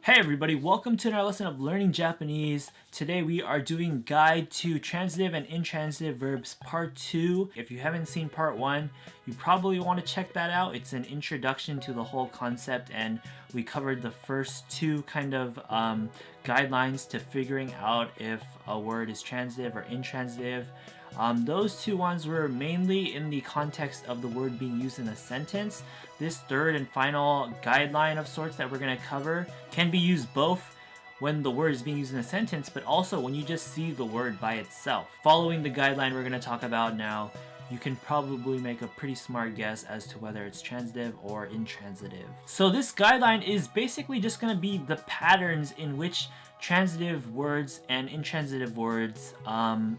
Hey everybody, welcome to another lesson of Learning Japanese. Today we are doing Guide to Transitive and Intransitive Verbs Part 2. If you haven't seen Part 1, you probably want to check that out. It's an introduction to the whole concept, and we covered the first two kind of guidelines to figuring out if a word is transitive or intransitive. Those two ones were mainly in the context of the word being used in a sentence. This third and final guideline of sorts that we're going to cover can be used both when the word is being used in a sentence, but also when you just see the word by itself. Following the guideline we're going to talk about now, you can probably make a pretty smart guess as to whether it's transitive or intransitive. So this guideline is basically just going to be the patterns in which transitive words and intransitive words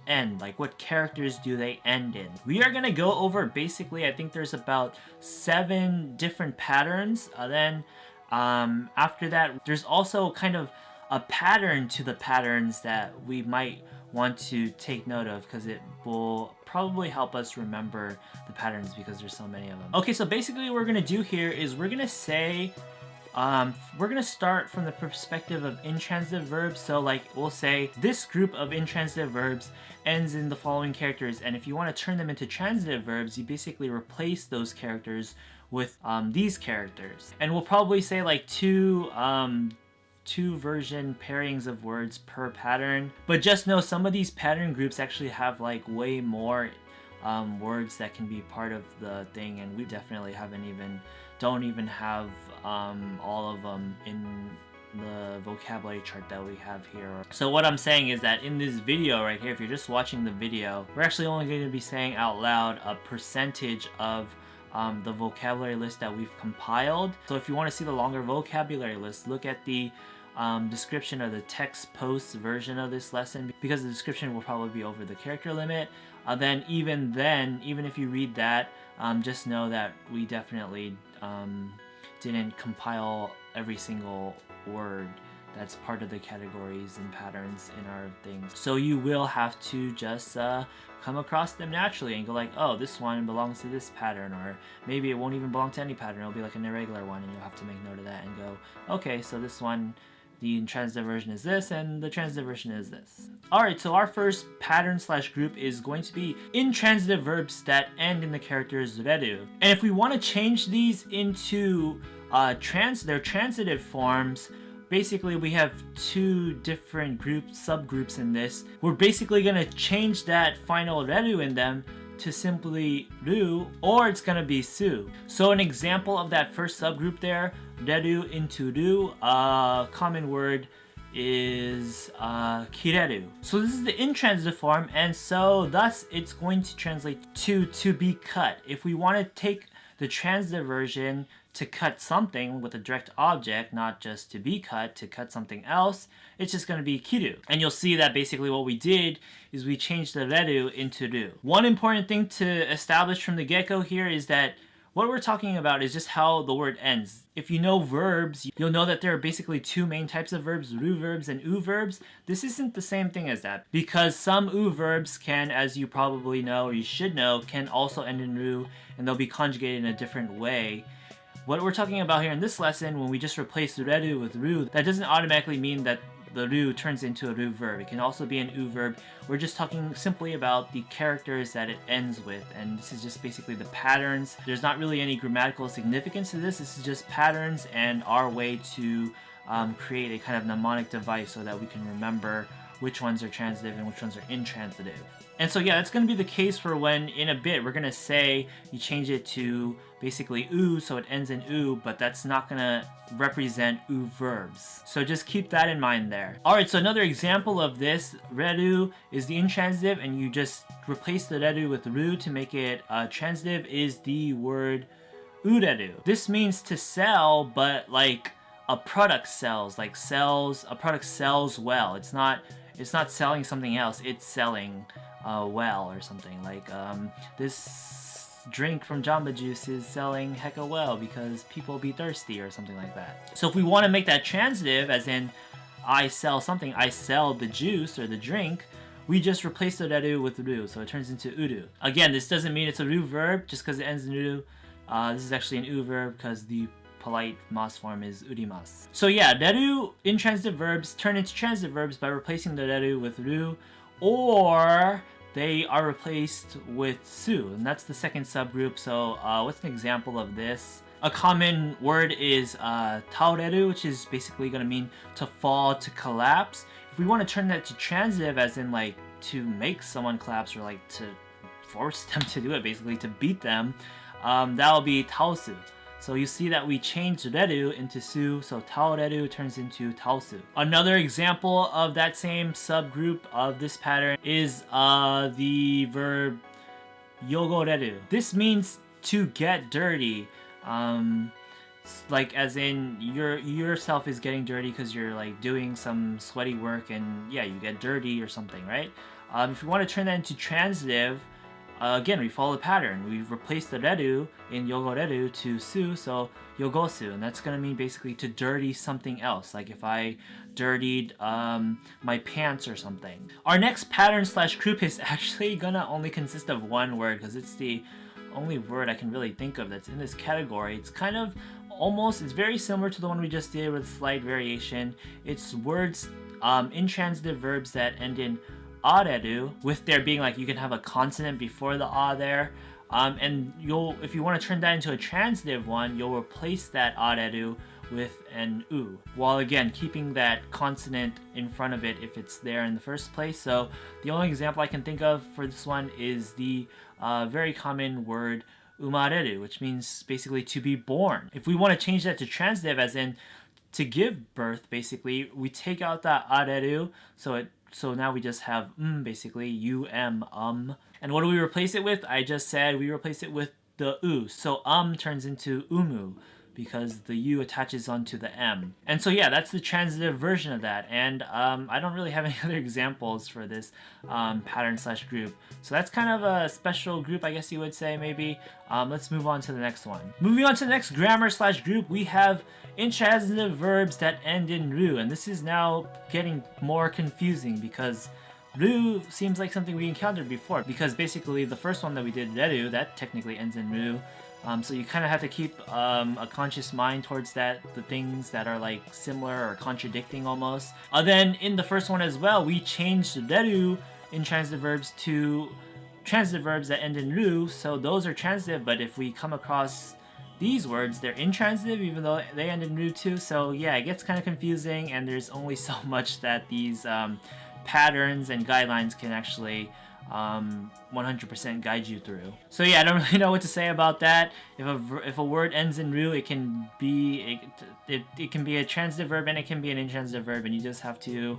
end. Like, what characters do they end in? We are going to go over basically, I think there's about 7 different patterns. Then after that, there's also kind of a pattern to the patterns that we might want to take note of, because it will probably help us remember the patterns because there's so many of them. Okay, so basically what we're going to do here is we're going to say we're going to start from the perspective of intransitive verbs. So like, we'll say this group of intransitive verbs ends in the following characters, and if you want to turn them into transitive verbs, you basically replace those characters with these characters. And we'll probably say like two version pairings of words per pattern. But just know some of these pattern groups actually have like way more words that can be part of the thing, and we definitely don't even have all of them in the vocabulary chart that we have here. So what I'm saying is that in this video right here, if you're just watching the video, we're actually only going to be saying out loud a percentage of the vocabulary list that we've compiled. So if you want to see the longer vocabulary list, look at the description of the text post version of this lesson, because the description will probably be over the character limit. Then even if you read that, just know that we definitely didn't compile every single word that's part of the categories and patterns in our things. So you will have to just come across them naturally and go like, oh, this one belongs to this pattern, or maybe it won't even belong to any pattern. It'll be like an irregular one, and you'll have to make note of that and go, okay, so this one, the intransitive version is this, and the transitive version is this. Alright, so our first pattern/group is going to be intransitive verbs that end in the characters reru. And if we want to change these into their transitive forms, basically we have 2 different subgroups in this. We're basically going to change that final reru in them to simply ru, or it's gonna be su. So an example of that first subgroup there, reru into ru, common word is kireru. So this is the intransitive form, and so thus it's going to translate to be cut. If we want to take the transitive version to cut something with a direct object, not just to be cut, to cut something else, it's just going to be kiru. And you'll see that basically what we did is we changed the reru into ru. One important thing to establish from the get-go here is that what we're talking about is just how the word ends. If you know verbs, you'll know that there are basically 2 main types of verbs, ru verbs and u verbs. This isn't the same thing as that, because some u verbs can, as you probably know or you should know, can also end in ru, and they'll be conjugated in a different way. What we're talking about here in this lesson, when we just replace reru with ru, that doesn't automatically mean that the ru turns into a ru verb. It can also be an u verb. We're just talking simply about the characters that it ends with, and this is just basically the patterns. There's not really any grammatical significance to this. This is just patterns and our way to create a kind of mnemonic device so that we can remember which ones are transitive and which ones are intransitive. And so yeah, that's going to be the case for when in a bit we're going to say you change it to basically u, so it ends in u, but that's not going to represent u verbs. So just keep that in mind there. Alright, so another example of this, reru is the intransitive, and you just replace the reru with ru to make it transitive, is the word ureru. This means to sell, but like a product sells, like a product sells well. It's not selling something else, it's selling well or something. Like this drink from Jamba Juice is selling hecka well because people be thirsty or something like that. So if we want to make that transitive, as in I sell something, I sell the juice or the drink, we just replace the reru with ru, so it turns into uru. Again, this doesn't mean it's a ru verb just because it ends in ru. This is actually an u verb because the polite mas form is urimasu. So yeah, reru intransitive verbs turn into transitive verbs by replacing the reru with ru, or they are replaced with su, and that's the second subgroup. So what's an example of this? A common word is taoreru, which is basically going to mean to fall, to collapse. If we want to turn that to transitive, as in like to make someone collapse or like to force them to do it, basically to beat them, that will be taosu. So you see that we changed reru into su, so taoreru turns into taosu. Another example of that same subgroup of this pattern is the verb yogoreru. This means to get dirty. Like as in yourself is getting dirty because you're like doing some sweaty work and yeah, you get dirty or something, right? If you want to turn that into transitive, again, we follow the pattern. We've replaced the reru in yogoreru to su, so yogosu, and that's gonna mean basically to dirty something else, like if I dirtied my pants or something. Our next pattern slash group is actually gonna only consist of one word because it's the only word I can really think of that's in this category. It's kind of it's very similar to the one we just did with slight variation. It's words, intransitive verbs that end in areru, with there being like you can have a consonant before the a there, and if you want to turn that into a transitive one, you'll replace that areru with an u, while again keeping that consonant in front of it if it's there in the first place. So the only example I can think of for this one is the very common word umareru, which means basically to be born. If we want to change that to transitive, as in to give birth, basically we take out that areru, so now we just have basically and what do we replace it with? I just said we replace it with the u, so turns into umu because the u attaches onto the m. And so yeah, that's the transitive version of that, and I don't really have any other examples for this pattern slash group. So that's kind of a special group, I guess you would say, maybe. Let's move on to the next one. Moving on to the next grammar slash group, we have intransitive verbs that end in ru, and this is now getting more confusing because ru seems like something we encountered before, because basically the first one that we did, reru, that technically ends in ru. So you kind of have to keep a conscious mind towards that, the things that are like similar or contradicting almost. Then in the first one as well, we changed reru intransitive verbs to transitive verbs that end in ru, so those are transitive, but if we come across these words, they're intransitive even though they end in ru too. So yeah, it gets kind of confusing, and there's only so much that these patterns and guidelines can actually 100% guide you through. So yeah, I don't really know what to say about that. If a word ends in ru, it can be it can be a transitive verb and it can be an intransitive verb, and you just have to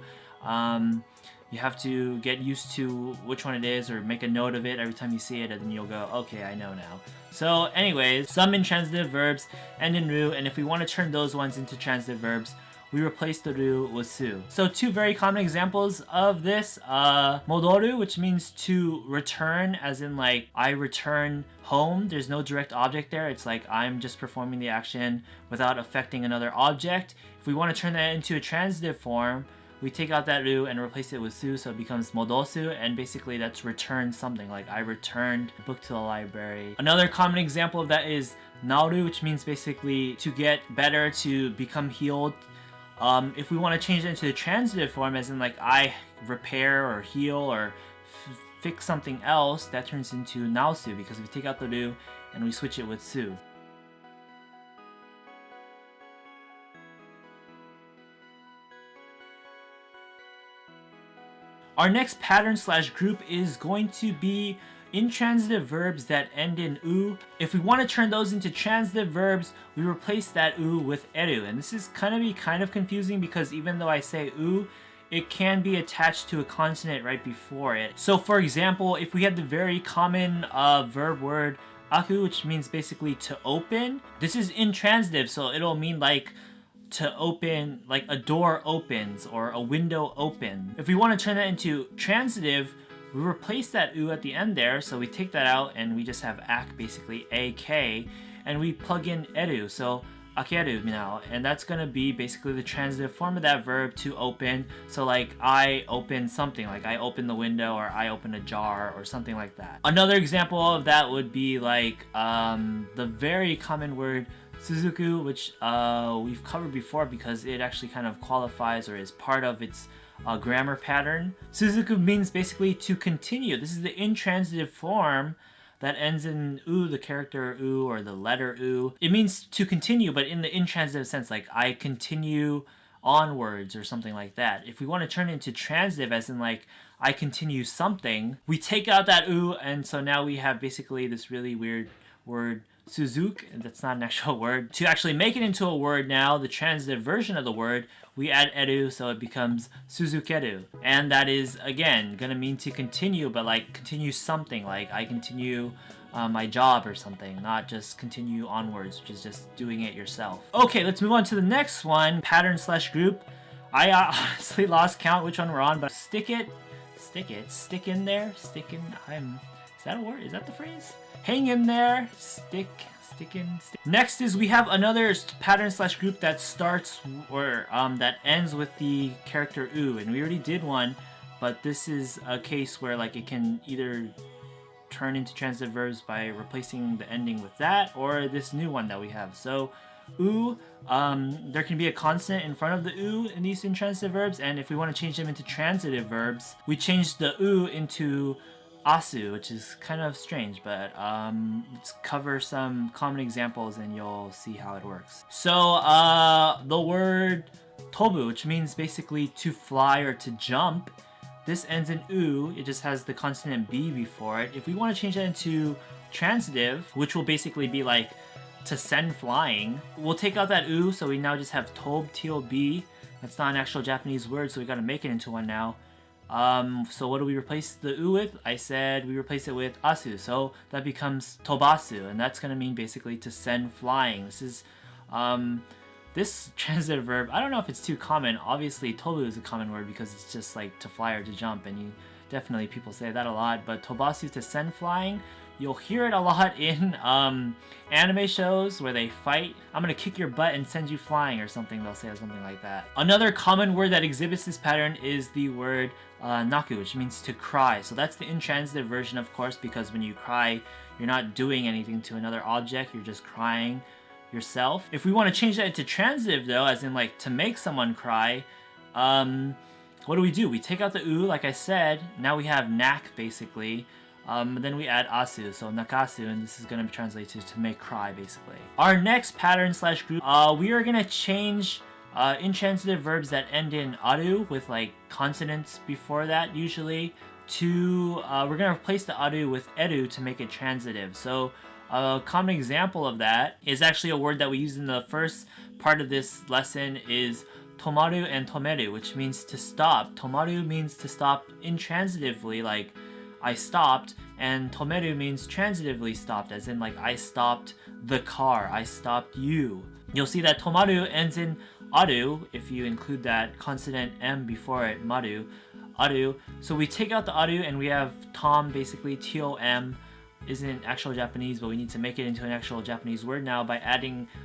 get used to which one it is, or make a note of it every time you see it, and then you'll go, okay, I know now. So anyways, some intransitive verbs end in ru, and if we want to turn those ones into transitive verbs, we replace the ru with su. So two very common examples of this, modoru, which means to return, as in like I return home. There's no direct object there. It's like I'm just performing the action without affecting another object. If we want to turn that into a transitive form, we take out that ru and replace it with su, so it becomes modosu, and basically that's return something, like I returned a book to the library. Another common example of that is naoru, which means basically to get better, to become healed. If we want to change it into the transitive form, as in like I repair or heal or fix something else, that turns into naosu, because we take out the ru and we switch it with su. Our next pattern slash group is going to be intransitive verbs that end in u. If we want to turn those into transitive verbs, we replace that u with eru, and this is kind of confusing because even though I say u, it can be attached to a consonant right before it. So for example, if we had the very common verb word aku, which means basically to open, this is intransitive, so it'll mean like to open, like a door opens or a window opens. If we want to turn that into transitive, we replace that u at the end there, so we take that out and we just have ak, basically ak, and we plug in eru, so akeru now, and that's gonna be basically the transitive form of that verb, to open. So like I open something, like I open the window, or I open a jar, or something like that. Another example of that would be like the very common word Suzuku, which we've covered before because it actually kind of qualifies or is part of its grammar pattern. Suzuku means basically to continue. This is the intransitive form that ends in u, the character u or the letter u. It means to continue, but in the intransitive sense, like I continue onwards or something like that. If we want to turn it into transitive, as in like I continue something, we take out that u, and so now we have basically this really weird word Suzuki. That's not an actual word. To actually make it into a word now, the transitive version of the word, we add edu, so it becomes suzukeru. And that is, again, gonna mean to continue, but like continue something, like I continue my job or something, not just continue onwards, which is just doing it yourself. Okay, let's move on to the next one, pattern slash group. I honestly lost count which one we're on, but stick in there, is that a word? Is that the phrase? Hang in there, stick. Next is we have another pattern slash group that starts or that ends with the character u, and we already did one, but this is a case where like it can either turn into transitive verbs by replacing the ending with that, or this new one that we have. So u, there can be a consonant in front of the u in these intransitive verbs, and if we want to change them into transitive verbs, we change the u into asu, which is kind of strange, but let's cover some common examples and you'll see how it works. So the word tobu, which means basically to fly or to jump, this ends in u. It just has the consonant b before it. If we want to change that into transitive, which will basically be like to send flying, we'll take out that u, so we now just have tob, T-O-B. That's not an actual Japanese word, so we got to make it into one now. So what do we replace the u with? I said we replace it with asu, so that becomes tobasu, and that's gonna mean basically to send flying. This is this transitive verb, I don't know if it's too common. Obviously tobu is a common word because it's just like to fly or to jump, and you definitely, people say that a lot, but tobasu, to send flying, you'll hear it a lot in anime shows where they fight. I'm gonna kick your butt and send you flying or something, they'll say something like that. Another common word that exhibits this pattern is the word naku, which means to cry. So that's the intransitive version, of course, because when you cry, you're not doing anything to another object, you're just crying yourself. If we want to change that into transitive though, as in like to make someone cry, what do? We take out the u, like I said, now we have nak basically. Then we add asu, so nakasu, and this is going to be translated to make cry, basically. Our next pattern slash group, we are going to change intransitive verbs that end in aru with like consonants before that usually to, we're going to replace the aru with edu to make it transitive. So a common example of that is actually a word that we used in the first part of this lesson is tomaru and tomeru, which means to stop. Tomaru means to stop intransitively, like I stopped, and tomeru means transitively stopped, as in like I stopped the car, I stopped you. You'll see that tomaru ends in aru if you include that consonant m before it, maru, aru. So we take out the aru and we have tom, basically tom isn't actual Japanese, but we need to make it into an actual Japanese word now by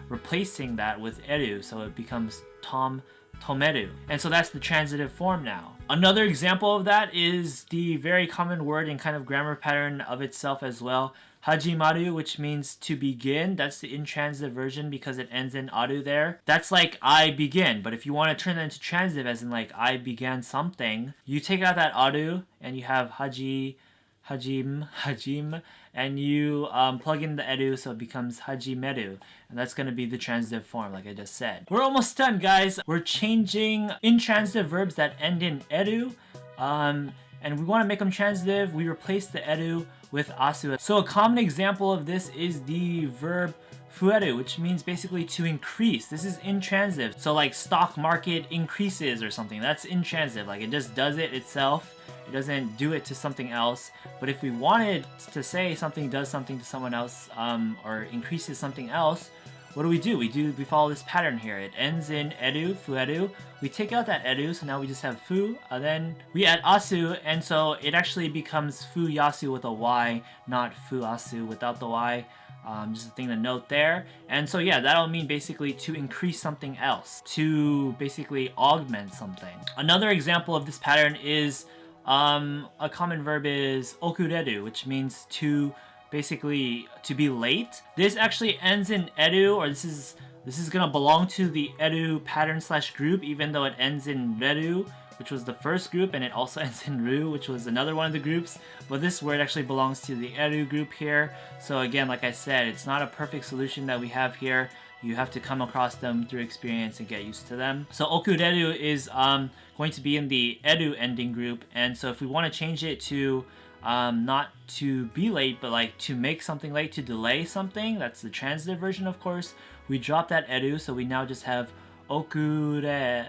replacing that with eru, so it becomes tom, tomeru. And so that's the transitive form now. Another example of that is the very common word and kind of grammar pattern of itself as well, hajimaru, which means to begin. That's the intransitive version because it ends in aru there. That's like I begin, but if you want to turn that into transitive, as in like I began something, you take out that aru and you have hajim, and you plug in the edu, so it becomes hajimeru, and that's going to be the transitive form, like I just said. We're almost done, guys. We're changing intransitive verbs that end in edu, and we want to make them transitive. We replace the edu with asu. So a common example of this is the verb fueru, which means basically to increase. This is intransitive. So like stock market increases or something, that's intransitive. Like it just does it itself. It doesn't do it to something else. But if we wanted to say something does something to someone else, or increases something else, what do? We follow this pattern here. It ends in edu, fueru. We take out that edu, so now we just have fu. Then we add asu, and so it actually becomes fu yasu with a y, not fu asu without the y. Just a thing to note there. And so yeah, that'll mean basically to increase something else, to basically augment something. Another example of this pattern is a common verb is okureru, which means to basically to be late. This actually ends in edu, or this is gonna belong to the edu pattern slash group, even though it ends in redu, which was the first group, and it also ends in ru, which was another one of the groups. But this word actually belongs to the edu group here. So again, like I said, it's not a perfect solution that we have here. You have to come across them through experience and get used to them. So okureru is going to be in the edu ending group, and so if we want to change it to not to be late, but like to make something late, to delay something, that's the transitive version, of course. We drop that edu, so we now just have okure,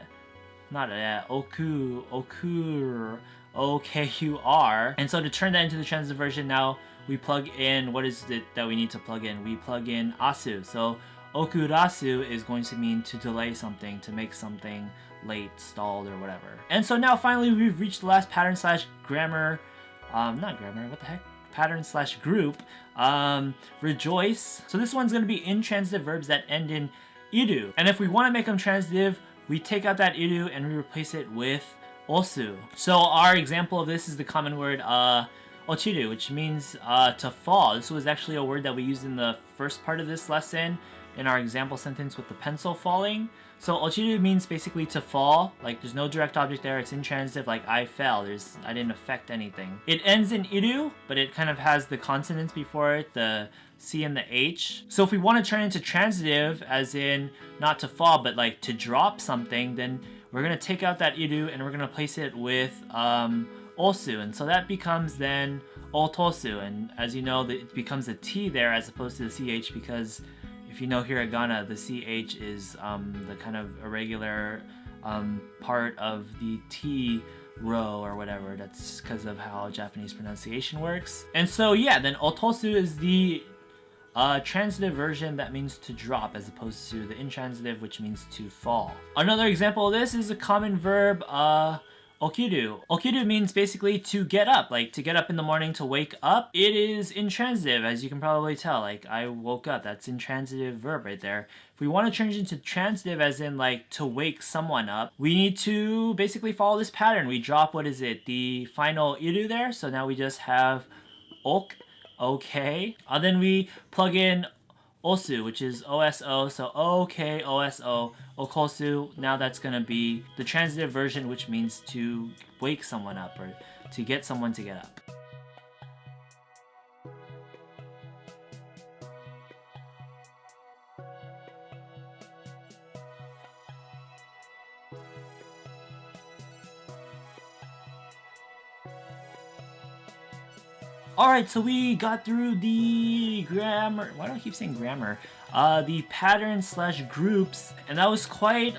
not okur, O-K-U-R. And so to turn that into the transitive version, now we plug in, what is it that we need to plug in? We plug in asu. So okurasu is going to mean to delay something, to make something late, stalled, or whatever. And so now finally we've reached the last pattern slash grammar, not grammar, what the heck? Pattern slash group, rejoice. So this one's gonna be intransitive verbs that end in iru. And if we wanna make them transitive, we take out that iru and we replace it with osu. So our example of this is the common word ochiru, which means to fall. This was actually a word that we used in the first part of this lesson in our example sentence with the pencil falling. So ochiru means basically to fall, like there's no direct object there, it's intransitive, like I fell, I didn't affect anything. It ends in iru, but it kind of has the consonants before it, the C and the H. So if we want to turn into transitive, as in not to fall, but like to drop something, then we're going to take out that iru and we're going to place it with osu, and so that becomes then otosu, and as you know, it becomes a T there as opposed to the CH, because if you know hiragana, the CH is the kind of irregular part of the T row or whatever. That's because of how Japanese pronunciation works. And so yeah, then otosu is the transitive version that means to drop, as opposed to the intransitive, which means to fall. Another example of this is a common verb, okiru. Okiru means basically to get up, like to get up in the morning, to wake up. It is intransitive, as you can probably tell, like I woke up, that's intransitive verb right there. If we want to change it into transitive, as in like to wake someone up, we need to basically follow this pattern. We drop, what is it, the final iru there, so now we just have ok, okay. Then we plug in osu, which is oso, so okay, oso, okosu. Now that's gonna be the transitive version, which means to wake someone up or to get someone to get up. Alright, so we got through the grammar. Why do I keep saying grammar? The pattern slash groups, and that was quite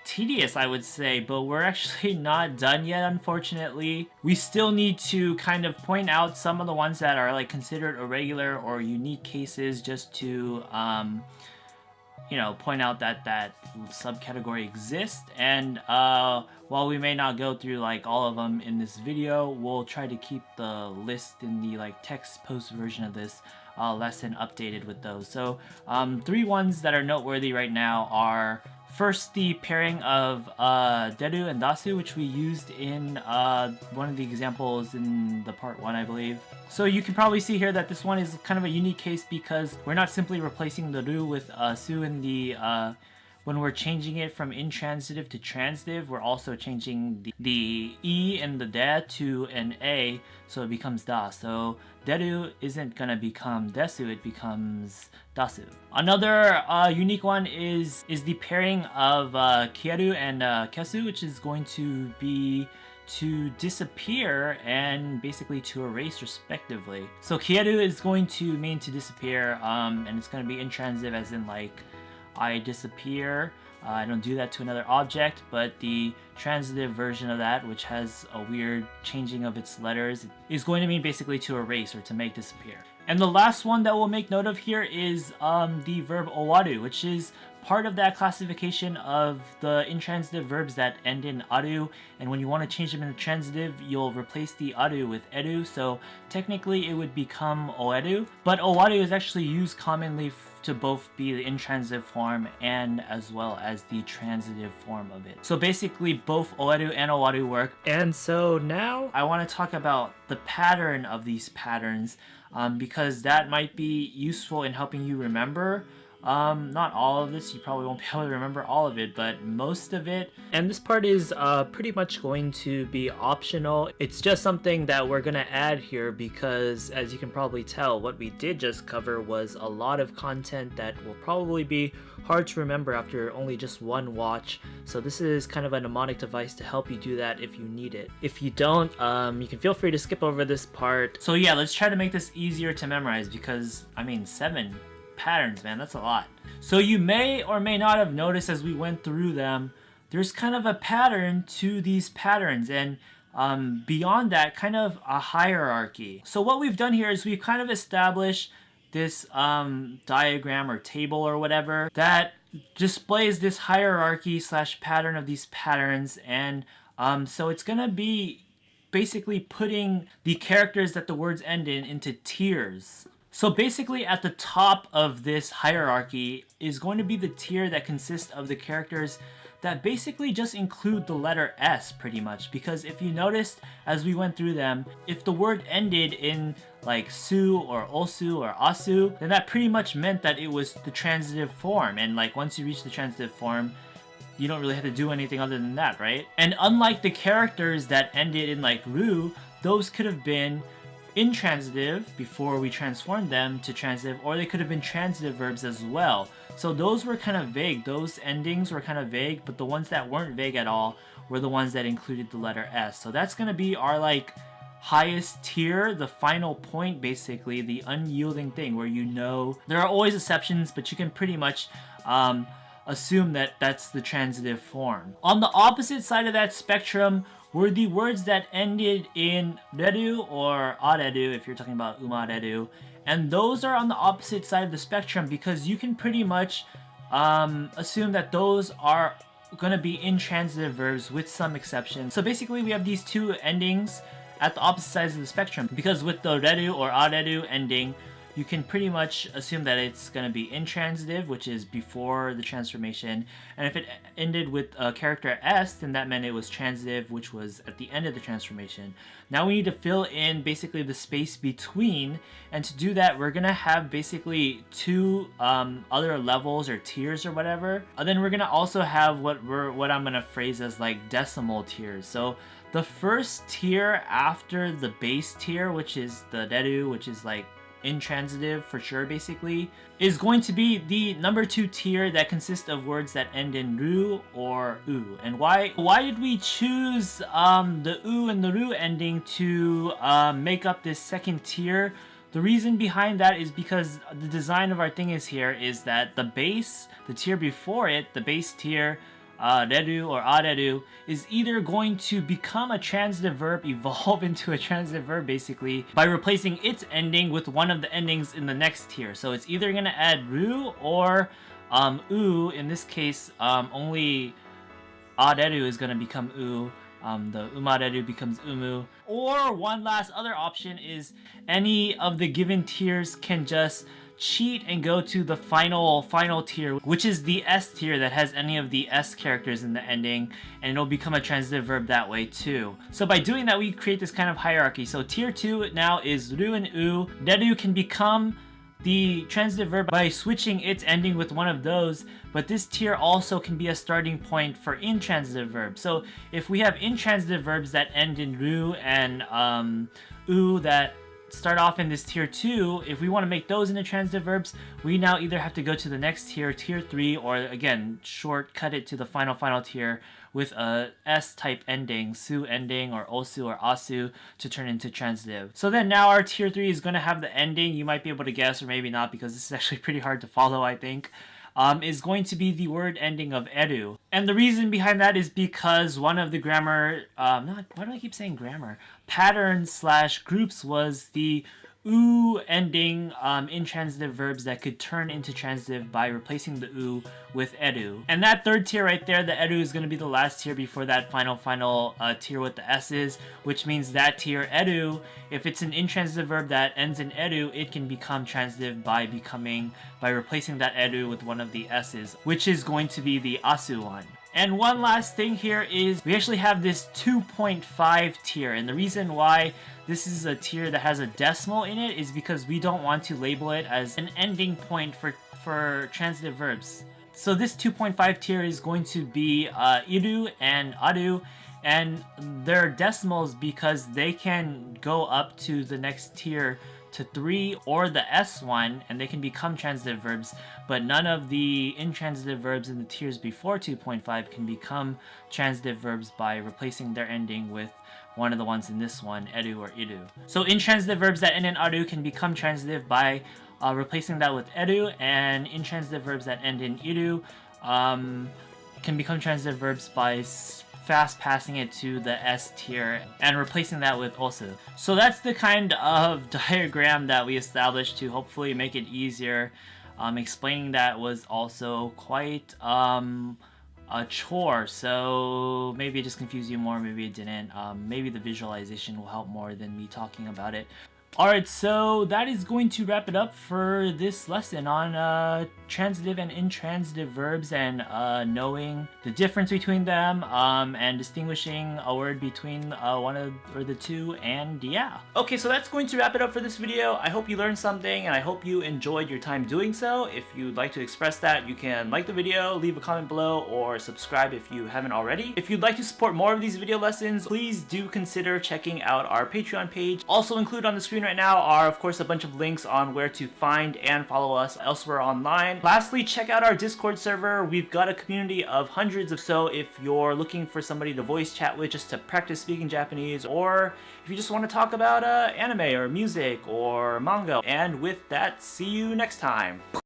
tedious, I would say, but we're actually not done yet, unfortunately. We still need to kind of point out some of the ones that are like considered irregular or unique cases, just to you know, point out that that subcategory exists. And while we may not go through like all of them in this video, we'll try to keep the list in the like text post version of this lesson updated with those. So 3 ones that are noteworthy right now are, first, the pairing of deru and dasu, which we used in one of the examples in the part 1, I believe. So you can probably see here that this one is kind of a unique case, because we're not simply replacing the ru with su in the when we're changing it from intransitive to transitive, we're also changing the e and the de to an a, so it becomes da. So deru isn't gonna become desu, it becomes dasu. Another unique one is the pairing of kieru and kesu, which is going to be to disappear and basically to erase, respectively. So kieru is going to mean to disappear, and it's going to be intransitive, as in like I disappear. I don't do that to another object, but the transitive version of that, which has a weird changing of its letters, is going to mean basically to erase or to make disappear. And the last one that we'll make note of here is the verb owaru, which is part of that classification of the intransitive verbs that end in aru, and when you want to change them into transitive, you'll replace the aru with eru, so technically it would become oeru, but owaru is actually used commonly to both be the intransitive form and as well as the transitive form of it. So basically both oeru and owaru work. And so now I want to talk about the pattern of these patterns. because that might be useful in helping you remember. Not all of this, you probably won't be able to remember all of it, but most of it. And this part is pretty much going to be optional. It's just something that we're gonna add here because, as you can probably tell, what we did just cover was a lot of content that will probably be hard to remember after only just one watch. So this is kind of a mnemonic device to help you do that if you need it. If you don't, you can feel free to skip over this part. So yeah, let's try to make this easier to memorize because, I mean, 7 patterns, man, that's a lot. So you may or may not have noticed as we went through them, there's kind of a pattern to these patterns, and beyond that, kind of a hierarchy. So what we've done here is we've kind of established this diagram or table or whatever that displays this hierarchy slash pattern of these patterns, and so it's gonna be basically putting the characters that the words end in into tiers. So basically at the top of this hierarchy is going to be the tier that consists of the characters that basically just include the letter S pretty much, because if you noticed as we went through them, if the word ended in like su or osu or asu, then that pretty much meant that it was the transitive form, and like once you reach the transitive form, you don't really have to do anything other than that, right? And unlike the characters that ended in like ru, those could have been intransitive before we transformed them to transitive, or they could have been transitive verbs as well. So those were kind of vague. Those endings were kind of vague, but the ones that weren't vague at all were the ones that included the letter S. So that's going to be our like highest tier, the final point, basically, the unyielding thing where you know there are always exceptions, but you can pretty much assume that that's the transitive form. On the opposite side of that spectrum were the words that ended in reru or areru if you're talking about umareru, and those are on the opposite side of the spectrum because you can pretty much assume that those are going to be intransitive verbs with some exceptions. So basically we have these two endings at the opposite sides of the spectrum, because with the reru or areru ending, you can pretty much assume that it's going to be intransitive, which is before the transformation, and if it ended with a character S, then that meant it was transitive, which was at the end of the transformation. Now we need to fill in basically the space between, and to do that we're going to have basically two other levels or tiers or whatever, and then we're going to also have what I'm going to phrase as like decimal tiers. So the first tier after the base tier, which is the reru, which is like intransitive for sure basically, is going to be the number 2 tier that consists of words that end in ru or u. And why did we choose the u and the ru ending to make up this second tier? The reason behind that is because the design of our thing is that the base, the tier before it, the base tier, reru or areru, is either going to become a transitive verb, evolve into a transitive verb basically, by replacing its ending with one of the endings in the next tier. So it's either going to add ru or u. In this case, only areru is going to become u. The umareru becomes umu. Or one last other option is any of the given tiers can just cheat and go to the final tier, which is the S tier that has any of the S characters in the ending, and it'll become a transitive verb that way too. So by doing that, we create this kind of hierarchy. So tier 2 now is ru and u. Reru can become the transitive verb by switching its ending with one of those, but this tier also can be a starting point for intransitive verbs. So if we have intransitive verbs that end in ru and u that start off in this tier 2, if we want to make those into transitive verbs, we now either have to go to the next tier, tier 3, or again, shortcut it to the final tier with a S-type ending, su ending, or osu or asu, to turn into transitive. So then now our tier 3 is going to have the ending, you might be able to guess or maybe not because this is actually pretty hard to follow, I think, is going to be the word ending of eru. And the reason behind that is because one of the grammar, why do I keep saying grammar? Patterns slash groups was the u ending intransitive verbs that could turn into transitive by replacing the u with eru. And that third tier right there, the eru, is going to be the last tier before that final tier with the s's, which means that tier eru, if it's an intransitive verb that ends in eru, it can become transitive by replacing that eru with one of the s's, which is going to be the asu one. And one last thing here is we actually have this 2.5 tier, and the reason why this is a tier that has a decimal in it is because we don't want to label it as an ending point for transitive verbs. So this 2.5 tier is going to be iru and aru, and they're decimals because they can go up to the next tier to 3 or the S1, and they can become transitive verbs, but none of the intransitive verbs in the tiers before 2.5 can become transitive verbs by replacing their ending with one of the ones in this one, eru or iru. So intransitive verbs that end in aru can become transitive by replacing that with eru, and intransitive verbs that end in iru can become transitive verbs by fast passing it to the S tier and replacing that with osu. So that's the kind of diagram that we established to hopefully make it easier. Explaining that was also quite a chore, so maybe it just confused you more, maybe it didn't. Maybe the visualization will help more than me talking about it. Alright, so that is going to wrap it up for this lesson on transitive and intransitive verbs and knowing the difference between them and distinguishing a word between one or the two, and yeah. Okay, so that's going to wrap it up for this video. I hope you learned something and I hope you enjoyed your time doing so. If you'd like to express that, you can like the video, leave a comment below, or subscribe if you haven't already. If you'd like to support more of these video lessons, please do consider checking out our Patreon page. Also included on the screen right now are, of course, a bunch of links on where to find and follow us elsewhere online. Lastly, check out our Discord server. We've got a community of hundreds of so if you're looking for somebody to voice chat with just to practice speaking Japanese, or if you just want to talk about anime or music or manga. And with that, see you next time.